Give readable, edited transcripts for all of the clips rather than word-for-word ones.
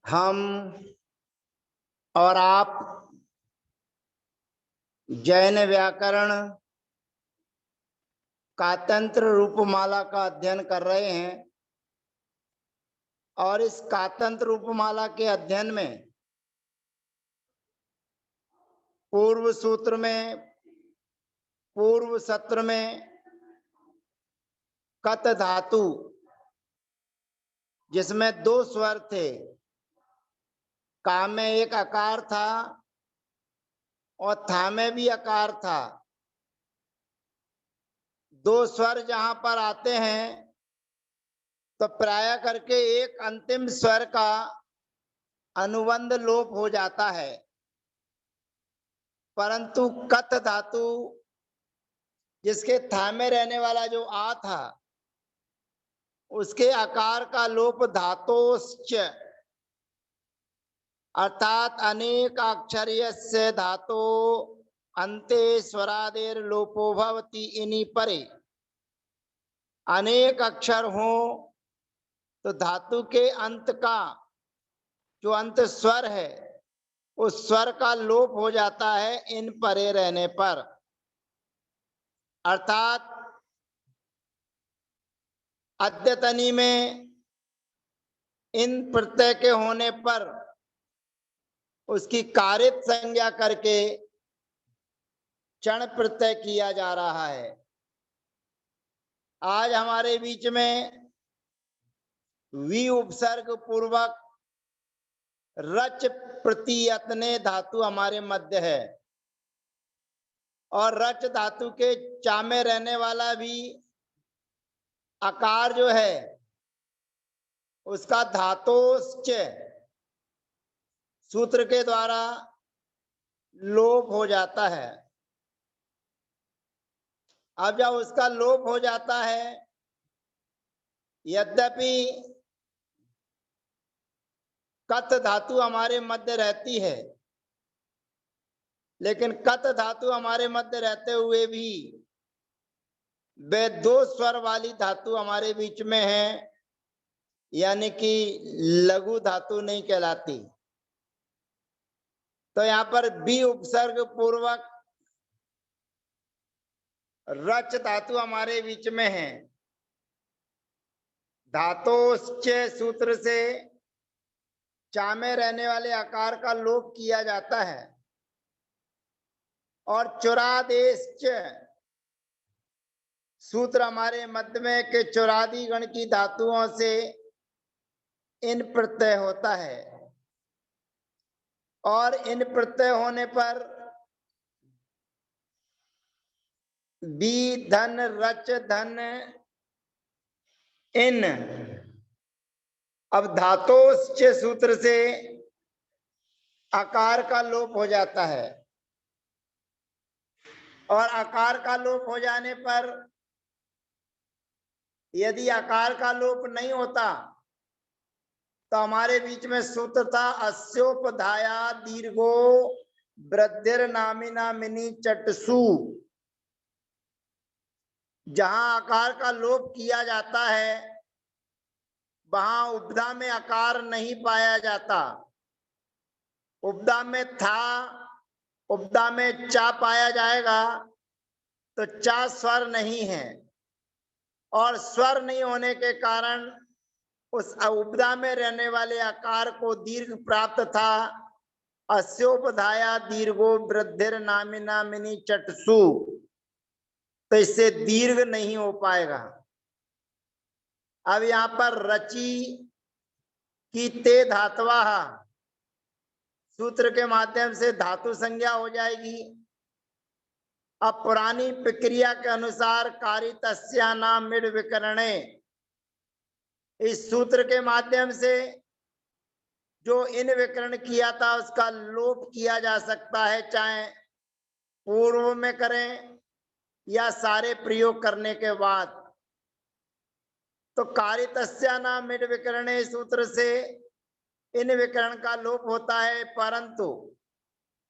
हम और आप जैन व्याकरण कातंत्र रूपमाला का अध्ययन कर रहे हैं और इस कातंत्र रूपमाला के अध्ययन में पूर्व सत्र में कत धातु जिसमें 2 स्वर थे, का में एक आकार था और था में भी आकार था। 2 स्वर जहां पर आते हैं तो प्राय करके एक अंतिम स्वर का अनुबंध लोप हो जाता है, परंतु कत धातु जिसके था में रहने वाला जो आ था उसके आकार का लोप धातोश्च अर्थात अनेक अक्षर्यस्य धातो अन्ते स्वरादेर लोपो भवति। इन्हीं परे अनेक अक्षर हो तो धातु के अंत का जो अंत स्वर है उस स्वर का लोप हो जाता है इन परे रहने पर। अर्थात अद्यतनी में इन प्रत्यय के होने पर उसकी कारित संज्ञा करके चण प्रत्यय किया जा रहा है। आज हमारे बीच में वी उपसर्ग पूर्वक रच प्रत्ययतने धातु हमारे मध्य है और रच धातु के चा में रहने वाला भी आकार जो है उसका धातोश्च सूत्र के द्वारा लोप हो जाता है। अब जब उसका लोप हो जाता है, यद्यपि कत धातु हमारे मध्य रहती है, लेकिन कत धातु हमारे मध्य रहते हुए भी वे 2 स्वर वाली धातु हमारे बीच में है, यानी कि लघु धातु नहीं कहलाती। तो यहां पर बी उपसर्ग पूर्वक रच धातु हमारे बीच में है। धातोश्च सूत्र से चा में रहने वाले आकार का लोप किया जाता है और चुरादेश्च सूत्र हमारे मध्य में के चुरादी गण की धातुओं से इन प्रत्यय होता है और इन प्रत्यय होने पर बी धन रच धन इन। अब धातोश्च सूत्र से आकार का लोप हो जाता है और आकार का लोप हो जाने पर यदि आकार का लोप नहीं होता तो हमारे बीच में सूत्र था अस्योपधाया दीर्घो वृद्धिर नामिना मिनी चटसु। जहां आकार का लोप किया जाता है वहां उपधा में आकार नहीं पाया जाता। उपधा में था, उपधा में चा पाया जाएगा तो चा स्वर नहीं है और स्वर नहीं होने के कारण उस उपधा में रहने वाले आकार को दीर्घ प्राप्त था। अस्योपधाया दीर्घो वृद्धिर नामिना मिनी चटसु, तो इससे दीर्घ नहीं हो पाएगा। अब यहां पर रची की ते धातवा सूत्र के माध्यम से धातु संज्ञा हो जाएगी। अब पुरानी प्रक्रिया के अनुसार कारितस्या नाम मिड विकरणे, इस सूत्र के माध्यम से जो इन विकरण किया था उसका लोप किया जा सकता है, चाहे पूर्व में करें या सारे प्रयोग करने के बाद। तो कारितस्या नाम मिड विकरणे सूत्र से इन विकरण का लोप होता है, परंतु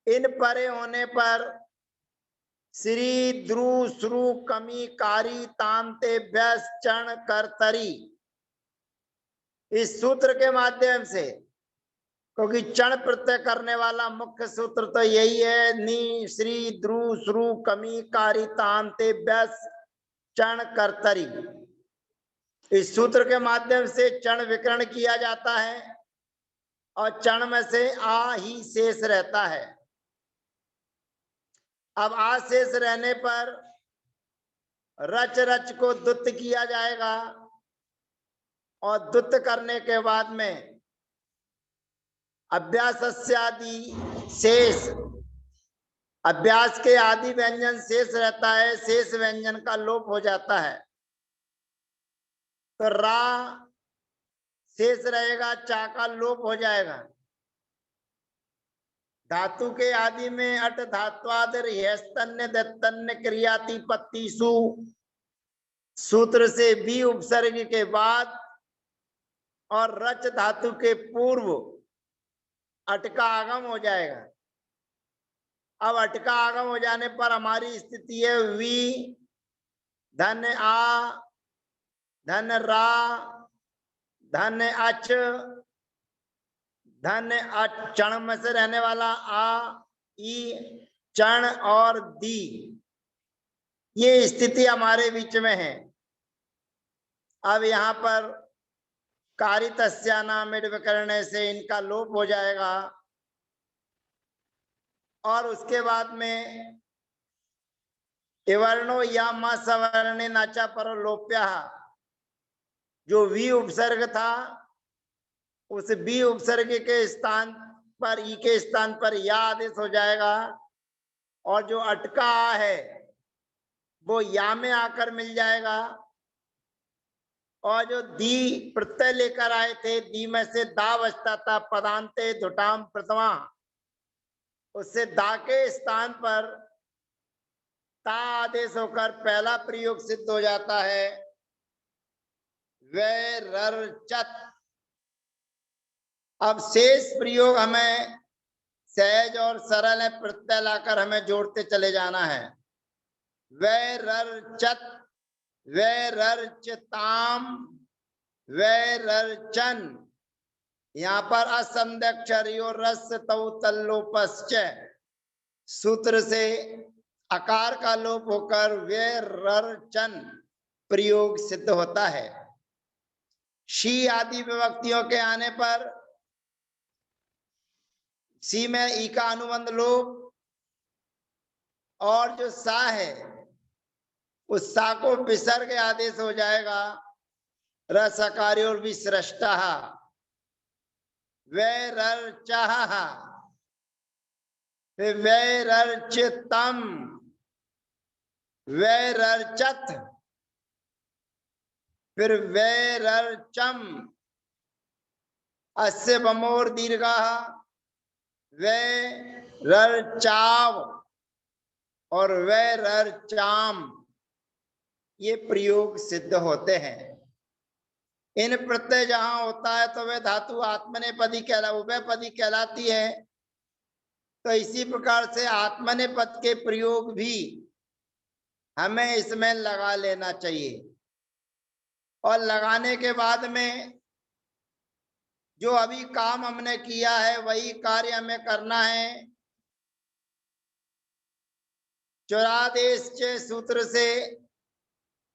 इन परे होने पर श्री द्रु श्रु कमी कारी तांते व्यस चण करतरी, इस सूत्र के माध्यम से क्योंकि चण प्रत्यय करने वाला मुख्य सूत्र तो यही है, नी श्री द्रु श्रु कमी कारी तांते व्यस चण कर्तरी। इस सूत्र के माध्यम से चण विकरण किया जाता है और चण में से आ ही शेष रहता है। अब आ शेष रहने पर रच रच को दुत्त किया जाएगा और दुत्त करने के बाद में अभ्यास आदि शेष, अभ्यास के आदि व्यंजन शेष रहता है, शेष व्यंजन का लोप हो जाता है। तो रा शेष रहेगा, चा का लोप हो जाएगा। धातु के आदि में अट धात्वादर यस्तन्य दत्तन्य क्रियाति पत्तीसु सूत्र से भी उपसर्ग के बाद और रच धातु के पूर्व अट का आगम हो जाएगा। अब अट का आगम हो जाने पर हमारी स्थिति है वी धन आ धन रा धन अच धन चण में से रहने वाला आ ई चण और दी, ये स्थिति हमारे बीच में है। अब यहाँ पर कारितस्या मिड विकरण से इनका लोप हो जाएगा और उसके बाद में इवर्णो या मा सवर्णे नाचा पर लोप्या, जो वी उपसर्ग था उस बी उपसर्ग के स्थान पर ई के स्थान पर या आदेश हो जाएगा और जो अटका है वो या में आकर मिल जाएगा और जो दी प्रत्यय लेकर आए थे, दी में से दा बचता था, पदांते धुटाम प्रथमा, उससे दा के स्थान पर ता आदेश होकर पहला प्रयोग सिद्ध हो जाता है वे रर चत। अब शेष प्रयोग हमें सहज और सरल है, प्रत्यय लाकर हमें जोड़ते चले जाना है। वे रर चत वे रर चताम वे रर चन, यहाँ पर असंध्यक्षरियो रस तौ तल्लोपश्च सूत्र से आकार का लोप होकर वे रर चन प्रयोग सिद्ध होता है। शी आदि विभक्तियों के आने पर सी में ई का अनुबंध लोप और जो सा है उस सा को विसर्ग आदेश हो जाएगा रसकारी और विसृष्टा वैरर्चः वैरर्चितम वैरर्चत फिर वैरर्चम अस्य बमोर दीर्घः वैरर्चाव और वैरर्चाम, ये प्रयोग सिद्ध होते हैं। इन प्रत्यय जहां होता है तो वह धातु आत्मनेपदी उभयपदी कहलाती है। तो इसी प्रकार से आत्मनेपद के प्रयोग भी हमें इसमें लगा लेना चाहिए और लगाने के बाद में जो अभी काम हमने किया है वही कार्य हमें करना है। चुरादेश सूत्र से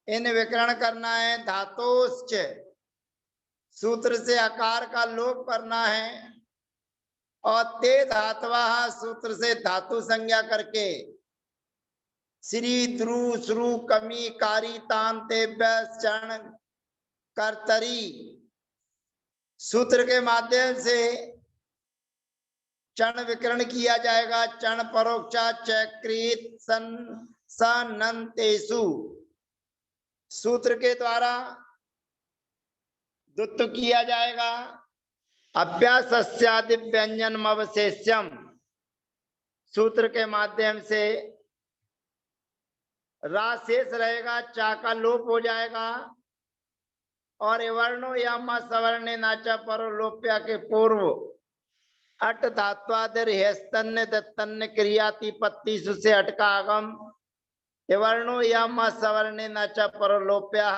इन विकरण करना है, धातोश्च सूत्र से आकार का लोप करना है और ते धातवा सूत्र से धातु संज्ञा करके श्री द्रु श्रु कमी कारी तांते चण कर्तरी सूत्र के माध्यम से चण विकरण किया जाएगा। चण परोक्षा चक्रित सनंतेषु सूत्र के द्वारा दुत्त किया जाएगा। अभ्यासस्यादि व्यंजन अवशेष्यम सूत्र के माध्यम से रा शेष रहेगा, चा का लोप हो जाएगा और वर्णो या मा सवर्णे नाचा पर लोप्या के पूर्व अट धात्वादर हेस्तन्य दत्तन्य क्रियाति पत्तीसु से अट का आगम वर्णो या मा सवर्णे नाचा पर लोप्या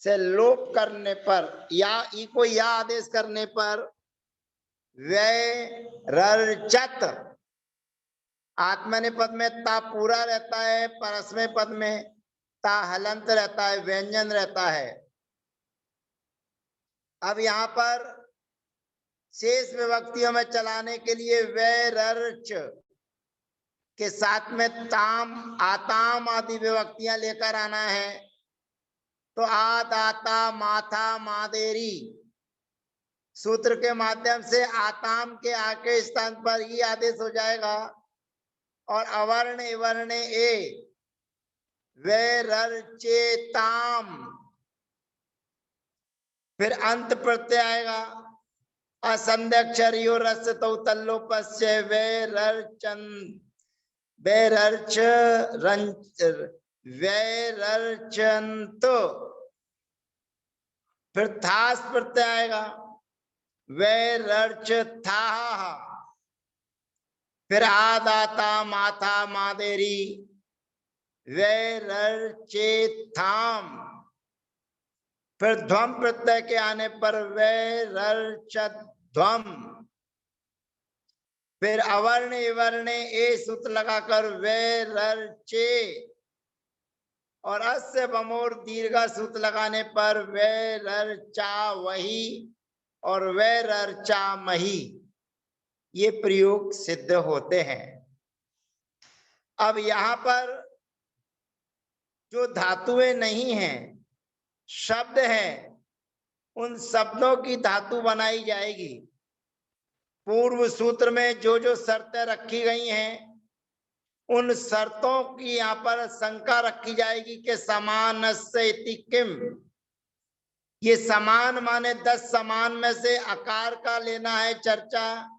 से लोप करने पर या ई को या आदेश करने पर व्यरचत। आत्मनेपद में ता पूरा रहता है, परस्मै पद में ता हलंत रहता है, व्यंजन रहता है। अब यहाँ पर शेष विभक्तियों में चलाने के लिए व्यरच के साथ में ताम, आताम आदि विभक्तियां लेकर आना है। तो आ, दाता, माथा, मादेरी सूत्र के माध्यम से आताम के आके स्थान पर ही आदेश हो जाएगा। और अवर्ण इवर्ण ए वैरचेताम, फिर अंत प्रत्यय आएगा। असंध्यक्षर यो रस तो तल्लोपस्य वैरचन वैरच वैरचंत, फिर थास प्रत्यय आएगा वैरच था, फिर आदाता माथा मादेरी वैरचेथाम, फिर ध्वम प्रत्यय के आने पर वैरचध्वम, फिर अवर्ण इवर्ण ए सूत्र लगाकर वैरचे, और अस्य बमोर दीर्घा सूत्र लगाने पर वैरचा वही और वैरचा मही, ये प्रयोग सिद्ध होते हैं। अब यहाँ पर जो धातुएं नहीं हैं, शब्द हैं, उन शब्दों की धातु बनाई जाएगी। पूर्व सूत्र में जो जो शर्तें रखी गई हैं, उन शर्तों की यहाँ पर शंका रखी जाएगी कि समान से इति किम, ये समान माने 10 समान में से आकार का लेना है चर्चा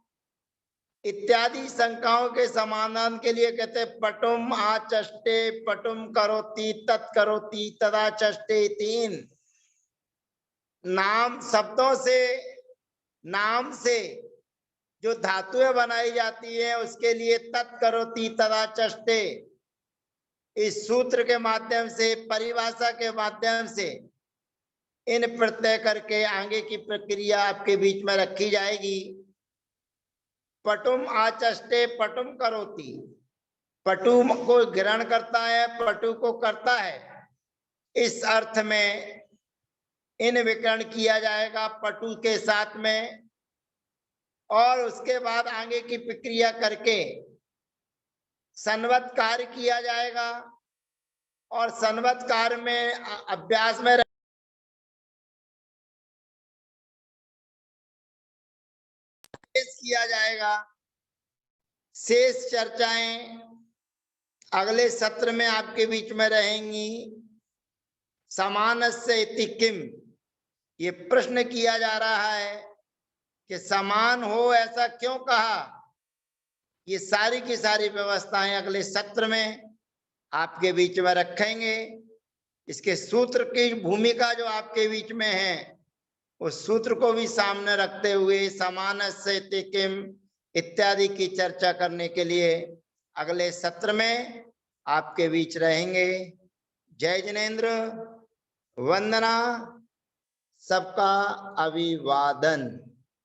इत्यादि शंकाओं के समाधान के लिए कहते हैं पटुम आचष्टे, पटुम करोति, तत्करोति, तदाचष्टे, तीन नाम शब्दों से, नाम से जो धातुएं बनाई जाती है उसके लिए तत्करोति तदाचष्टे इस सूत्र के माध्यम से, परिभाषा के माध्यम से इन प्रत्यय करके आगे की प्रक्रिया आपके बीच में रखी जाएगी। पटुम आचष्टे, पटुम करोति, पटु को ग्रहण करता है, पटु को करता है, इस अर्थ में इन विकरण किया जाएगा पटु के साथ में। और उसके बाद आगे की प्रक्रिया करके संवत् कार्य किया जाएगा और संवत् कार्य में अभ्यास में किया जाएगा। शेष चर्चाएं अगले सत्र में आपके बीच में रहेंगी। समानस्य इति किम, ये प्रश्न किया जा रहा है कि समान हो ऐसा क्यों कहा। ये सारी की सारी व्यवस्थाएं अगले सत्र में आपके बीच में रखेंगे। इसके सूत्र की भूमिका जो आपके बीच में है उस सूत्र को भी सामने रखते हुए समानस्य इति किम इत्यादि की चर्चा करने के लिए अगले सत्र में आपके बीच रहेंगे। जय जिनेन्द्र, वंदना, सबका अभिवादन।